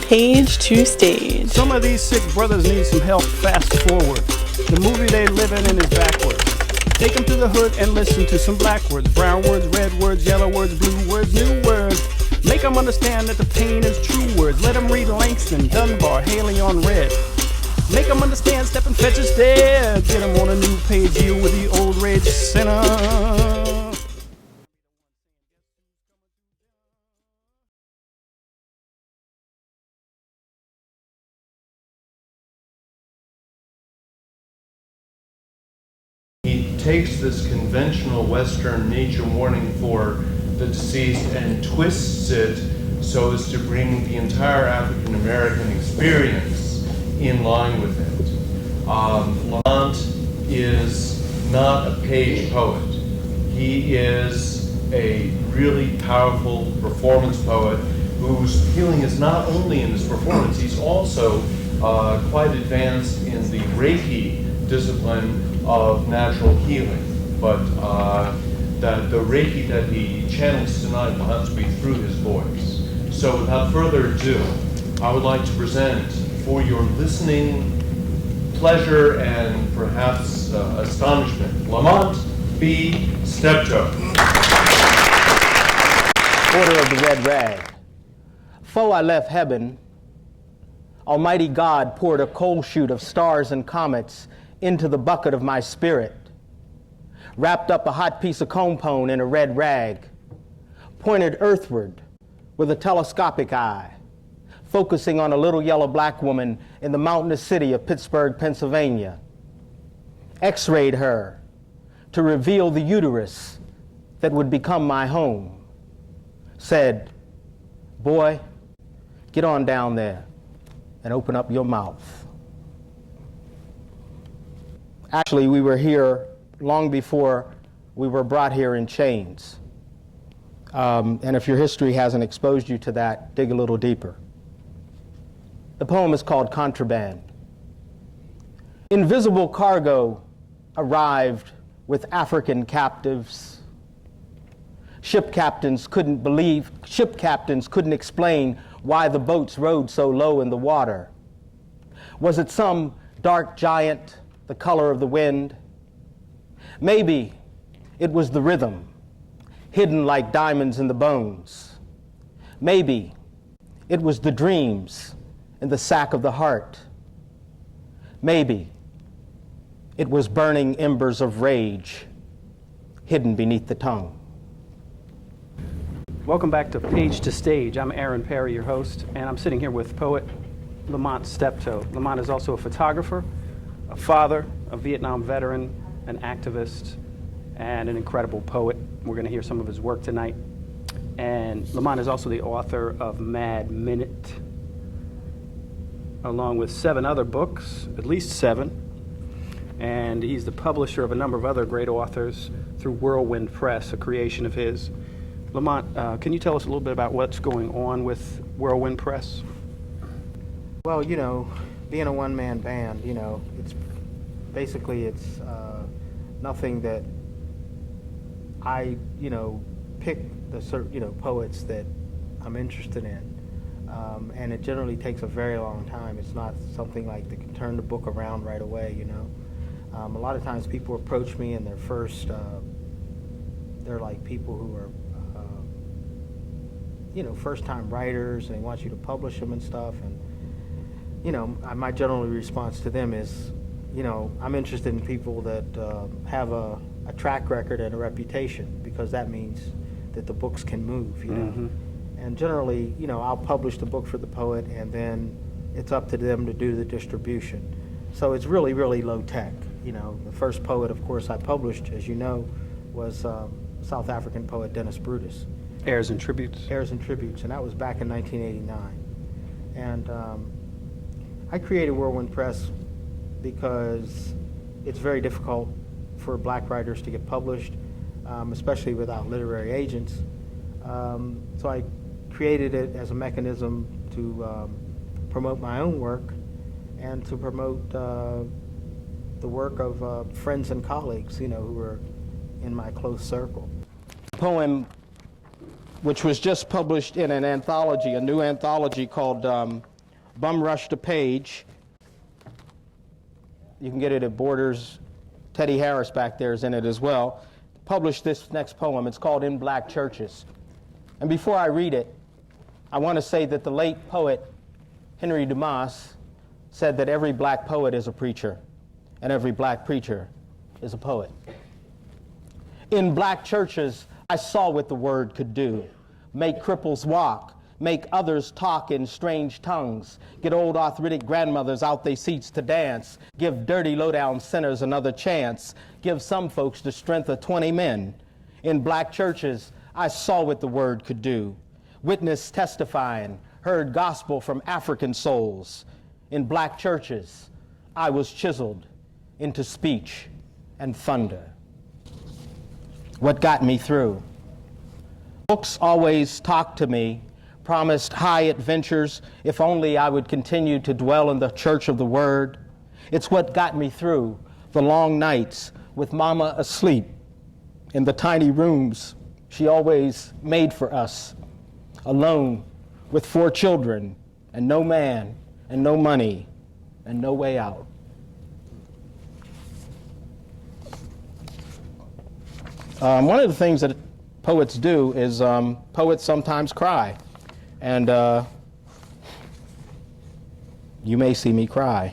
Page to Stage. Some of these sick brothers need some help fast forward. The movie they living in is backwards. Take them to the hood and listen to some black words. Brown words, red words, yellow words, blue words, new words. Make them understand that the pain is true words. Let them read Langston, Dunbar, Haley on red. Make them understand Step and Fetch is dead. Get them on a new page, deal with the old rage sinner. He takes this conventional Western nature mourning for the deceased and twists it so as to bring the entire African American experience in line with it. Lamont is not a page poet. He is a really powerful performance poet whose healing is not only in his performance, he's also quite advanced in the Reiki discipline of natural healing. But the Reiki that he channels tonight will have to be through his voice. So without further ado, I would like to present for your listening pleasure and perhaps astonishment, Lamont B. Steptoe. Order of the Red Rag. Before I left heaven, Almighty God poured a coal chute of stars and comets into the bucket of my spirit, wrapped up a hot piece of compone in a red rag, pointed earthward with a telescopic eye, focusing on a little yellow black woman in the mountainous city of Pittsburgh, Pennsylvania, x-rayed her to reveal the uterus that would become my home, said, "Boy, get on down there and open up your mouth." Actually, we were here long before we were brought here in chains. And if your history hasn't exposed you to that, dig a little deeper. The poem is called Contraband. Invisible cargo arrived with African captives. Ship captains couldn't explain why the boats rode so low in the water. Was it some dark giant, the color of the wind? Maybe it was the rhythm, hidden like diamonds in the bones. Maybe it was the dreams in the sack of the heart. Maybe it was burning embers of rage hidden beneath the tongue. Welcome back to Page to Stage. I'm Aaren Perry, your host, and I'm sitting here with poet Lamont Steptoe. Lamont is also a photographer, a father, a Vietnam veteran, an activist, and an incredible poet. We're going to hear some of his work tonight. And Lamont is also the author of Mad Minute, along with 7 other books, at least 7. And he's the publisher of a number of other great authors through Whirlwind Press, a creation of his. Lamont, can you tell us a little bit about what's going on with Whirlwind Press? Well, you know, being a one-man band, you know, it's nothing that I, pick the certain, poets that I'm interested in. And it generally takes a very long time. It's not something like that can turn the book around right away, A lot of times people approach me and they're like people who are, first-time writers, and they want you to publish them and stuff. And, my general response to them is, I'm interested in people that have a track record and a reputation, because that means that the books can move, Mm-hmm. And generally, I'll publish the book for the poet, and then it's up to them to do the distribution. So it's really, really low tech. The first poet, of course, I published, as you know, was South African poet Dennis Brutus. Airs and Tributes. Airs and Tributes, and that was back in 1989. And I created Whirlwind Press because it's very difficult for black writers to get published, especially without literary agents. So I created it as a mechanism to promote my own work and to promote the work of friends and colleagues, who are in my close circle. Poem, which was just published in an anthology, a new anthology called bum rushed a page. You can get it at Borders. Teddy Harris back there is in it as well. Published this next poem. It's called In Black Churches. And before I read it, I want to say that the late poet Henry Dumas said that every black poet is a preacher, and every black preacher is a poet. In black churches, I saw what the word could do. Make cripples walk, make others talk in strange tongues, get old arthritic grandmothers out their seats to dance, give dirty low-down sinners another chance, give some folks the strength of 20 men. In black churches, I saw what the word could do. Witness testifying, heard gospel from African souls. In black churches, I was chiseled into speech and thunder. What got me through? Books always talked to me, promised high adventures if only I would continue to dwell in the church of the word. It's what got me through the long nights with Mama asleep in the tiny rooms she always made for us, alone with 4 children and no man and no money and no way out. One of the things that poets do is poets sometimes cry. And you may see me cry,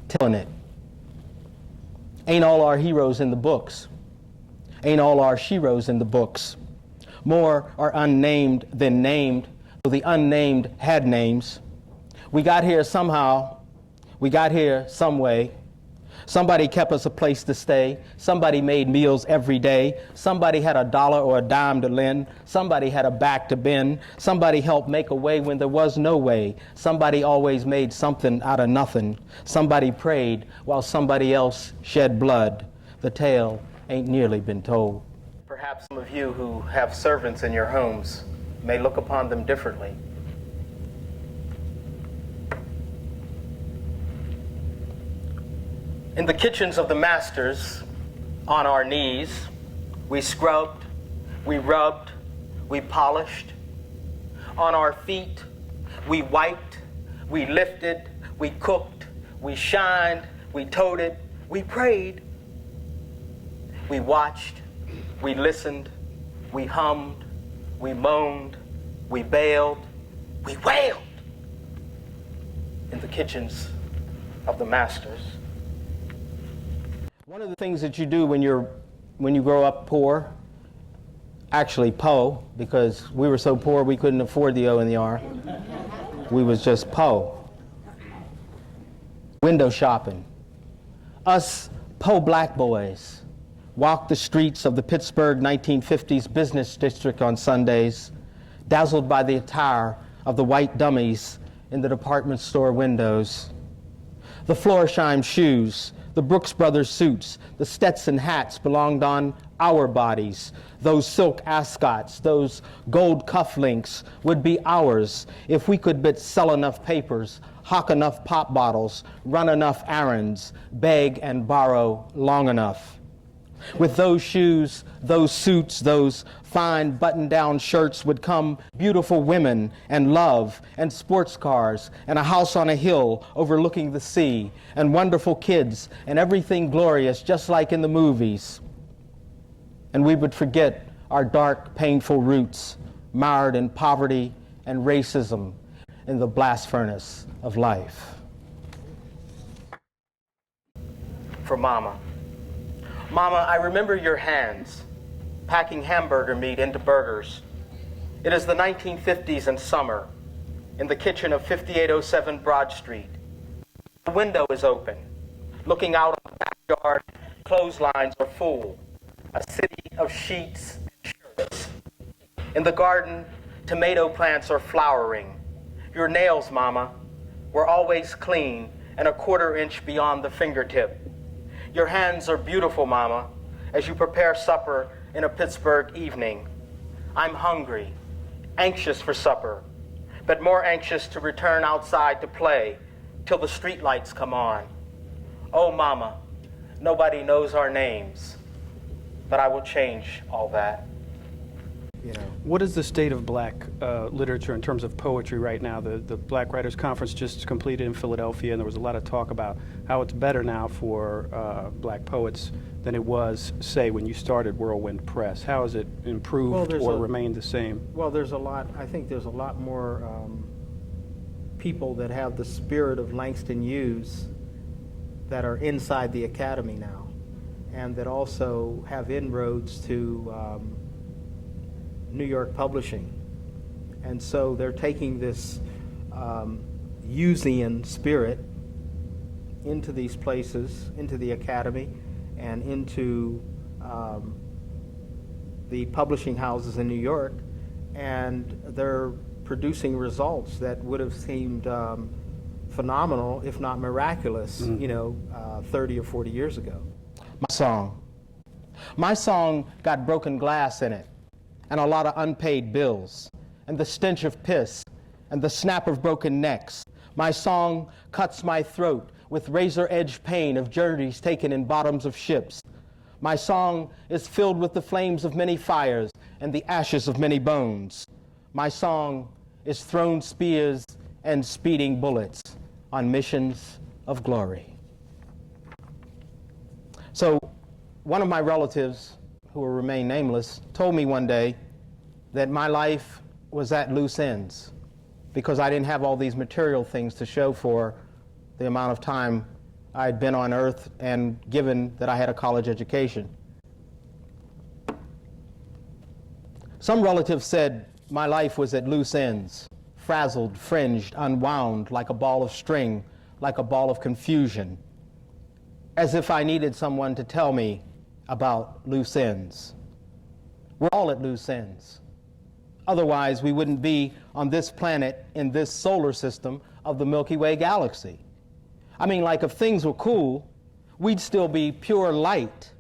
telling it. Ain't all our heroes in the books. Ain't all our sheroes in the books. More are unnamed than named, so the unnamed had names. We got here somehow. We got here some way. Somebody kept us a place to stay. Somebody made meals every day. Somebody had a dollar or a dime to lend. Somebody had a back to bend. Somebody helped make a way when there was no way. Somebody always made something out of nothing. Somebody prayed while somebody else shed blood. The tale ain't nearly been told. Perhaps some of you who have servants in your homes may look upon them differently. In the kitchens of the masters, on our knees, we scrubbed, we rubbed, we polished. On our feet, we wiped, we lifted, we cooked, we shined, we toted, we prayed. We watched, we listened, we hummed, we moaned, we bailed, we wailed in the kitchens of the masters. One of the things that you do when you grow up poor, actually po, because we were so poor we couldn't afford the O and the R. We was just po. Window shopping. Us po black boys walked the streets of the Pittsburgh 1950s business district on Sundays, dazzled by the attire of the white dummies in the department store windows. The Florsheim shoes, the Brooks Brothers suits, the Stetson hats belonged on our bodies. Those silk ascots, those gold cufflinks would be ours if we could but sell enough papers, hawk enough pop bottles, run enough errands, beg and borrow long enough. With those shoes, those suits, those fine button-down shirts would come beautiful women and love and sports cars and a house on a hill overlooking the sea and wonderful kids and everything glorious just like in the movies. And we would forget our dark, painful roots, mired in poverty and racism in the blast furnace of life. For Mama. Mama, I remember your hands, packing hamburger meat into burgers. It is the 1950s and summer, in the kitchen of 5807 Broad Street. The window is open. Looking out on the backyard, clotheslines are full. A city of sheets and shirts. In the garden, tomato plants are flowering. Your nails, Mama, were always clean and a quarter-inch beyond the fingertip. Your hands are beautiful, Mama, as you prepare supper in a Pittsburgh evening. I'm hungry, anxious for supper, but more anxious to return outside to play till the streetlights come on. Oh, Mama, nobody knows our names, but I will change all that. you know. What is the state of black literature in terms of poetry right now? The Black Writers Conference just completed in Philadelphia, and there was a lot of talk about how it's better now for black poets than it was, say, when you started Whirlwind Press. How has it improved or remained the same? Well, there's a lot, I think there's a lot more people that have the spirit of Langston Hughes that are inside the academy now, and that also have inroads to New York publishing. And so they're taking this Hughesian spirit into these places, into the academy, and into the publishing houses in New York, and they're producing results that would have seemed phenomenal, if not miraculous, you know, 30 or 40 years ago. My song got broken glass in it, and a lot of unpaid bills, and the stench of piss, and the snap of broken necks. My song cuts my throat with razor-edged pain of journeys taken in bottoms of ships. My song is filled with the flames of many fires and the ashes of many bones. My song is thrown spears and speeding bullets on missions of glory. So one of my relatives, who will remain nameless, told me one day that my life was at loose ends because I didn't have all these material things to show for the amount of time I had been on earth, and given that I had a college education. Some relatives said my life was at loose ends, frazzled, fringed, unwound, like a ball of string, like a ball of confusion, as if I needed someone to tell me about loose ends. We're all at loose ends. Otherwise, we wouldn't be on this planet in this solar system of the Milky Way galaxy. I mean, like, if things were cool, we'd still be pure light.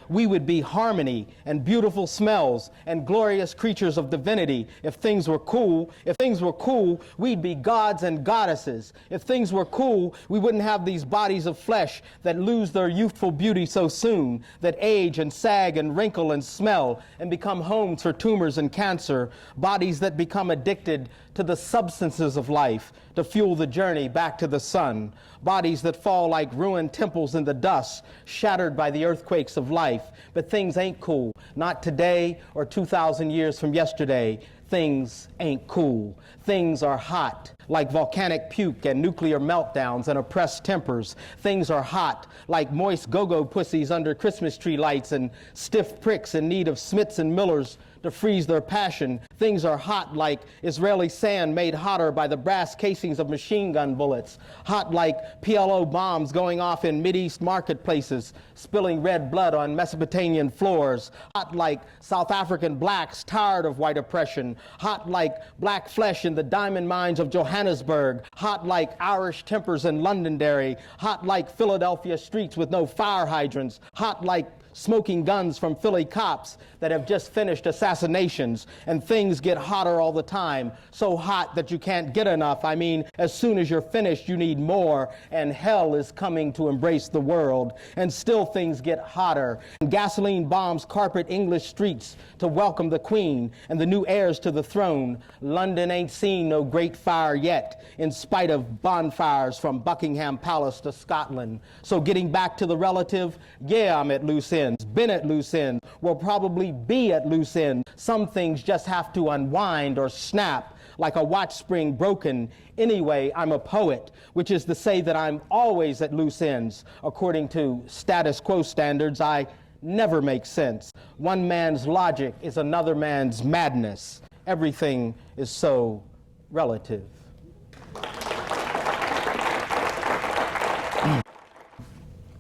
We would be harmony and beautiful smells and glorious creatures of divinity if things were cool. If things were cool, we'd be gods and goddesses. If things were cool, we wouldn't have these bodies of flesh that lose their youthful beauty so soon, that age and sag and wrinkle and smell and become homes for tumors and cancer, bodies that become addicted to the substances of life to fuel the journey back to the sun, bodies that fall like ruined temples in the dust, shattered by the earthquakes of life. But things ain't cool, not today or 2,000 years from yesterday. Things ain't cool. Things are hot, like volcanic puke and nuclear meltdowns and oppressed tempers. Things are hot, like moist go-go pussies under Christmas tree lights and stiff pricks in need of Smiths and Millers to freeze their passion. Things are hot like Israeli sand made hotter by the brass casings of machine gun bullets. Hot like PLO bombs going off in Mideast marketplaces, spilling red blood on Mesopotamian floors. Hot like South African blacks tired of white oppression. Hot like black flesh in the diamond mines of Johannesburg. Hot like Irish tempers in Londonderry. Hot like Philadelphia streets with no fire hydrants. Hot like smoking guns from Philly cops that have just finished assassinations. And things get hotter all the time, so hot that you can't get enough. I mean, as soon as you're finished, you need more, and hell is coming to embrace the world. And still things get hotter, and gasoline bombs carpet English streets to welcome the Queen and the new heirs to the throne. London ain't seen no great fire yet, in spite of bonfires from Buckingham Palace to Scotland. So getting back to the relative, yeah, I'm at loose ends, been at loose ends, will probably be at loose ends. Some things just have to unwind or snap, like a watch spring broken. Anyway, I'm a poet, which is to say that I'm always at loose ends. According to status quo standards, I never make sense. One man's logic is another man's madness. Everything is so relative.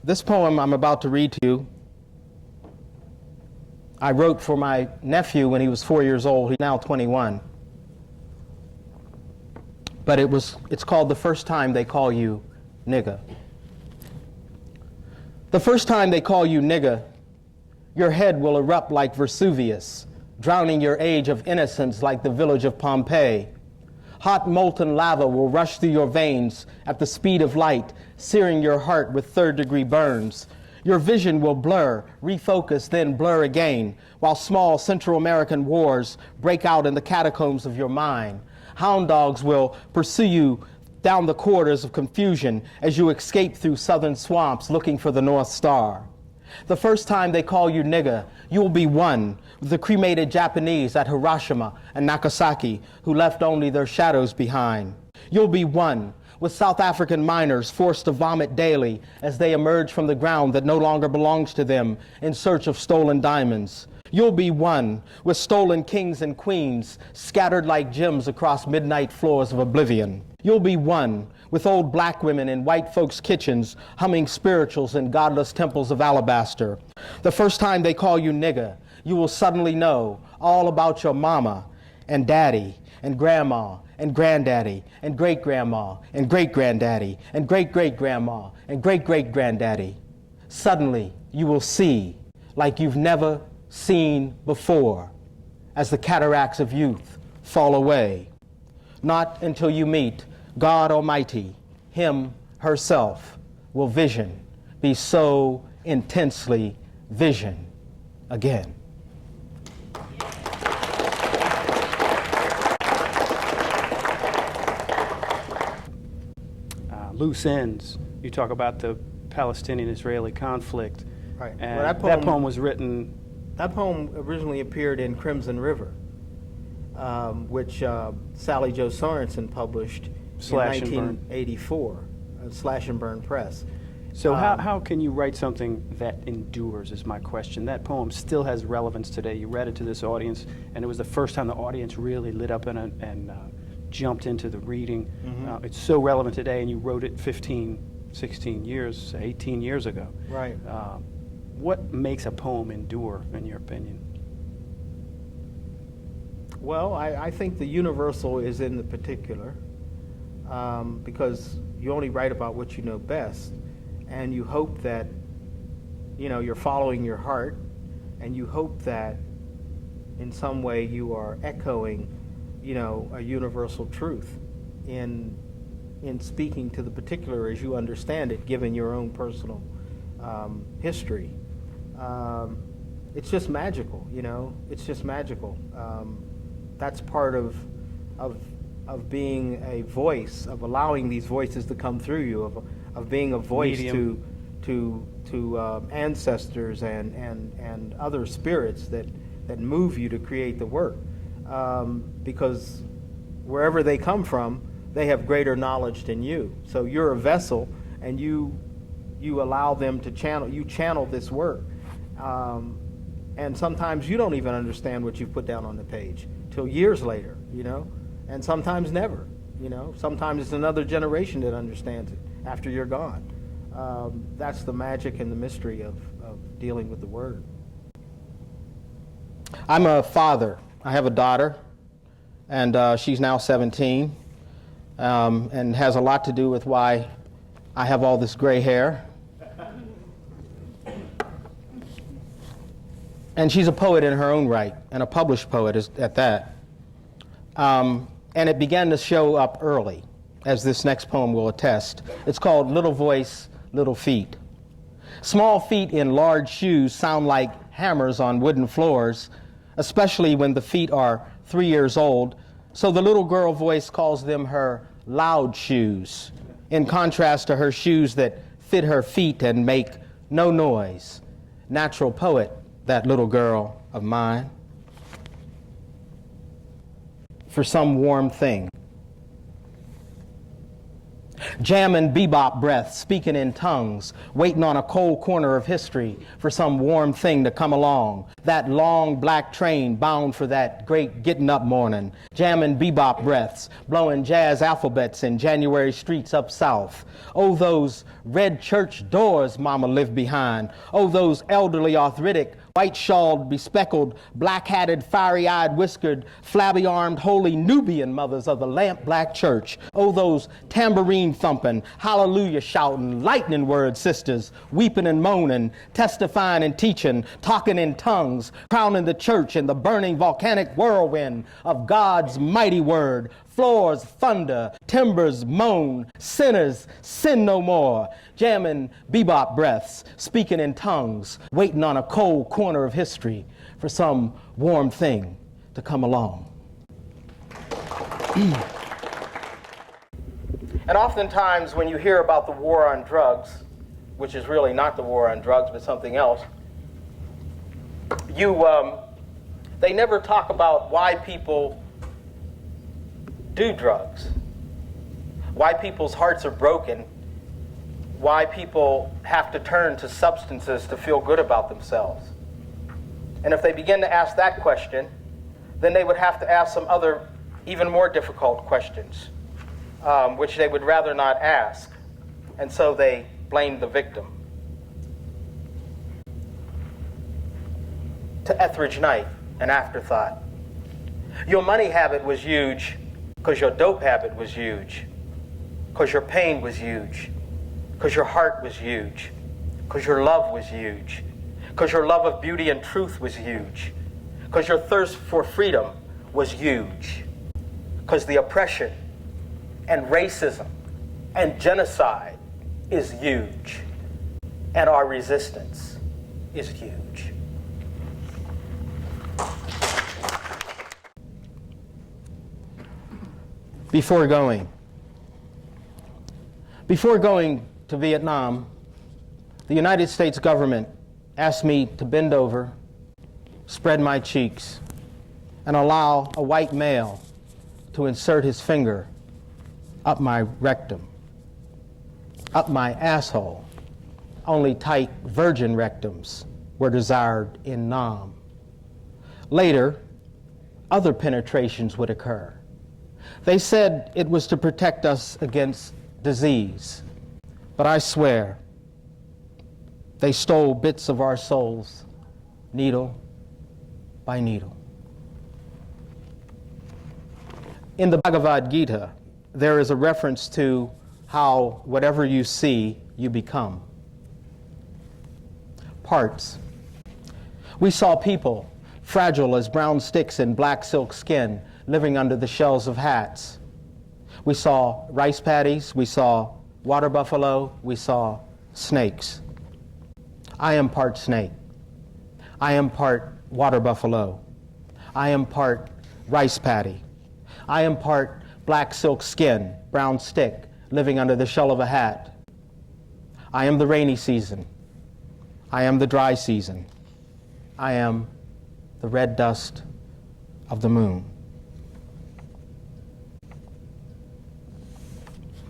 This poem I'm about to read to you, I wrote for my nephew when he was 4 years old. He's now 21. But it's called The First Time They Call You Nigga. The first time they call you nigga, your head will erupt like Vesuvius, drowning your age of innocence like the village of Pompeii. Hot molten lava will rush through your veins at the speed of light, searing your heart with third-degree burns. Your vision will blur, refocus, then blur again, while small Central American wars break out in the catacombs of your mind. Hound dogs will pursue you down the corridors of confusion as you escape through southern swamps looking for the North Star. The first time they call you nigger, you will be one with the cremated Japanese at Hiroshima and Nagasaki who left only their shadows behind. You'll be one with South African miners forced to vomit daily as they emerge from the ground that no longer belongs to them in search of stolen diamonds. You'll be one with stolen kings and queens scattered like gems across midnight floors of oblivion. You'll be one with old black women in white folks' kitchens humming spirituals in godless temples of alabaster. The first time they call you nigger, you will suddenly know all about your mama and daddy and grandma and granddaddy and great-grandma and great-granddaddy and great-great-grandma and great-great-granddaddy. Suddenly, you will see like you've never seen before as the cataracts of youth fall away. Not until you meet God Almighty, Him, herself, will vision be so intensely vision again. Loose ends. You talk about the Palestinian-Israeli conflict. Right. And Well, that poem was written. That poem originally appeared in Crimson River, which Sally Jo Sorensen published Slash in and Burn. 1984, Slash and Burn Press. So how can you write something that endures is my question. That poem still has relevance today. You read it to this audience, and it was the first time the audience really lit up and jumped into the reading. Mm-hmm. It's so relevant today, and you wrote it 15, 16 years, 18 years ago. Right. What makes a poem endure, in your opinion? Well, I think the universal is in the particular, because you only write about what you know best, and you hope that, you're following your heart, and you hope that in some way you are echoing, a universal truth in speaking to the particular as you understand it, given your own personal history. It's just magical, It's just magical. That's part of being a voice, of allowing these voices to come through you, of being a voice Medium. to ancestors and other spirits that move you to create the work. Because wherever they come from, they have greater knowledge than you. So you're a vessel, and you allow them to channel this work. And sometimes you don't even understand what you've put down on the page till years later, and sometimes never, Sometimes it's another generation that understands it after you're gone. That's the magic and the mystery of dealing with the word. I'm a father. I have a daughter, and she's now 17, and has a lot to do with why I have all this gray hair. And she's a poet in her own right, and a published poet at that. And it began to show up early, as this next poem will attest. It's called Little Voice, Little Feet. Small feet in large shoes sound like hammers on wooden floors, especially when the feet are 3 years old, so the little girl voice calls them her loud shoes, in contrast to her shoes that fit her feet and make no noise. Natural poet, that little girl of mine. For some warm thing. Jamming bebop breath, speaking in tongues, waiting on a cold corner of history for some warm thing to come along. That long black train bound for that great getting up morning. Jamming bebop breaths, blowing jazz alphabets in January streets up south. Oh, those red church doors mama lived behind. Oh, those elderly arthritic, white-shawled, bespeckled, black-hatted, fiery-eyed, whiskered, flabby-armed, holy Nubian mothers of the lamp-black church. Oh, those tambourine-thumping, hallelujah-shouting, lightning-word sisters, weeping and moaning, testifying and teaching, talking in tongues, crowning the church in the burning volcanic whirlwind of God's mighty word, Floors thunder, timbers moan, sinners sin no more, jamming bebop breaths, speaking in tongues, waiting on a cold corner of history for some warm thing to come along. And oftentimes when you hear about the war on drugs, which is really not the war on drugs but something else, they never talk about why people do drugs, why people's hearts are broken, why people have to turn to substances to feel good about themselves. And if they begin to ask that question, then they would have to ask some other even more difficult questions, which they would rather not ask. And so they blame the victim. To Etheridge Knight, an afterthought. Your money habit was huge because your dope habit was huge, because your pain was huge, because your heart was huge, because your love was huge, because your love of beauty and truth was huge, because your thirst for freedom was huge, because the oppression and racism and genocide is huge, and our resistance is huge. Before going to Vietnam, the United States government asked me to bend over, spread my cheeks, and allow a white male to insert his finger up my rectum, up my asshole. Only tight virgin rectums were desired in Nam. Later, other penetrations would occur. They said it was to protect us against disease, but I swear they stole bits of our souls, needle by needle. In the Bhagavad Gita, there is a reference to how whatever you see, you become. Parts. We saw people, fragile as brown sticks in black silk skin, living under the shells of hats. We saw rice paddies, we saw water buffalo, we saw snakes. I am part snake. I am part water buffalo. I am part rice paddy. I am part black silk skin, brown stick, living under the shell of a hat. I am the rainy season. I am the dry season. I am the red dust of the moon.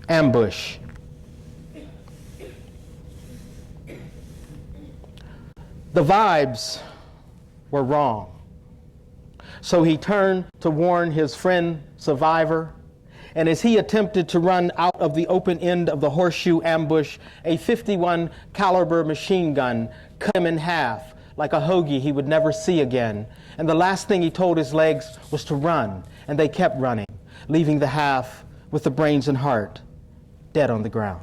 Ambush. The vibes were wrong. So he turned to warn his friend Survivor, and as he attempted to run out of the open end of the horseshoe ambush, a 51 caliber machine gun cut him in half like a hoagie he would never see again. And the last thing he told his legs was to run, and they kept running, leaving the half with the brains and heart dead on the ground.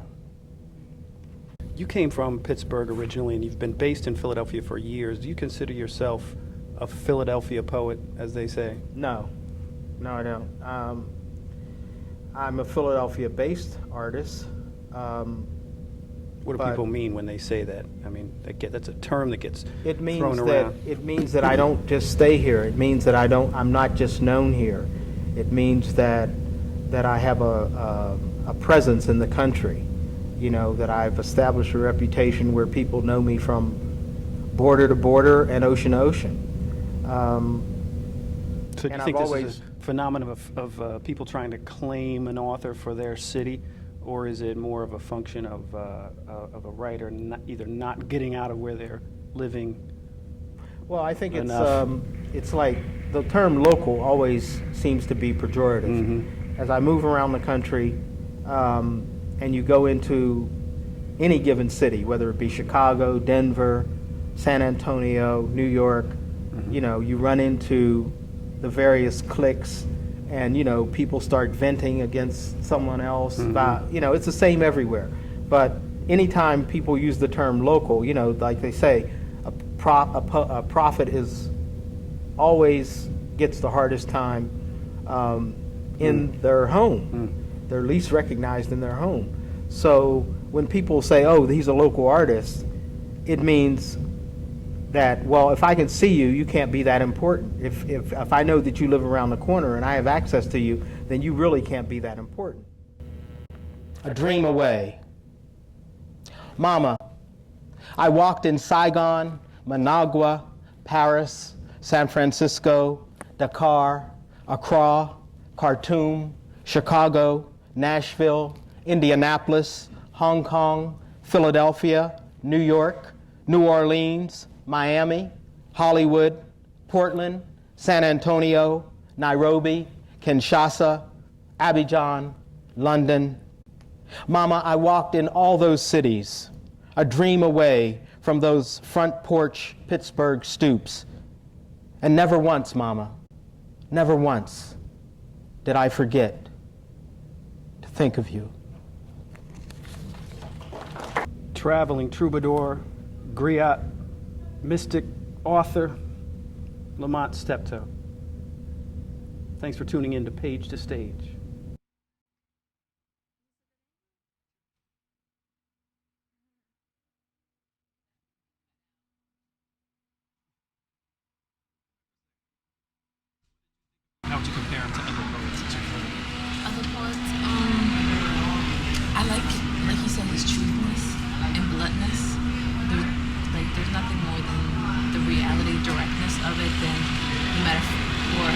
You came from Pittsburgh originally, and you've been based in Philadelphia for years. Do you consider yourself a Philadelphia poet, as they say? No, I don't. I'm a Philadelphia-based artist. What do people mean when they say that? I mean, that's a term that gets It means thrown that around. it means that I don't just stay here. It means that I'm not just known here. It means that I have a presence in the country. You know, that I've established a reputation where people know me from border to border and ocean to ocean. So do you think this is a phenomenon of people trying to claim an author for their city, or is it more of a function of a writer either not getting out of where they're living? Well, I think enough? it's like the term local always seems to be pejorative. Mm-hmm. As I move around the country, and you go into any given city, whether it be Chicago, Denver, San Antonio, New York, Mm-hmm. you know, you run into the various cliques, and you know, people start venting against someone else. Mm-hmm. About, you know, it's the same everywhere. But anytime people use the term local, you know, like they say, a prophet is always gets the hardest time in their home. They're least recognized in their home. So when people say, oh, he's a local artist, it means that, well, if I can see you, you can't be that important. If I know that you live around the corner and I have access to you, then you really can't be that important. A dream away. Mama, I walked in Saigon, Managua, Paris, San Francisco, Dakar, Accra, Khartoum, Chicago, Nashville, Indianapolis, Hong Kong, Philadelphia, New York, New Orleans, Miami, Hollywood, Portland, San Antonio, Nairobi, Kinshasa, Abidjan, London. Mama, I walked in all those cities, a dream away from those front porch Pittsburgh stoops. And never once, Mama, never once did I forget to think of you. Traveling troubadour, griot, mystic, author, LAMONT Steptoe. Thanks for tuning in to Page to Stage. How would you compare him to other poets that you've heard? Other poets, I like you said, his truthness and bluntness. There's nothing more than the reality, directness of it than the metaphor,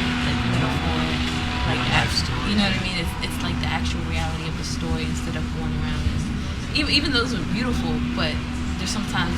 you know what I mean? It's like the actual reality of the story instead of going around. Even those are beautiful, but there's sometimes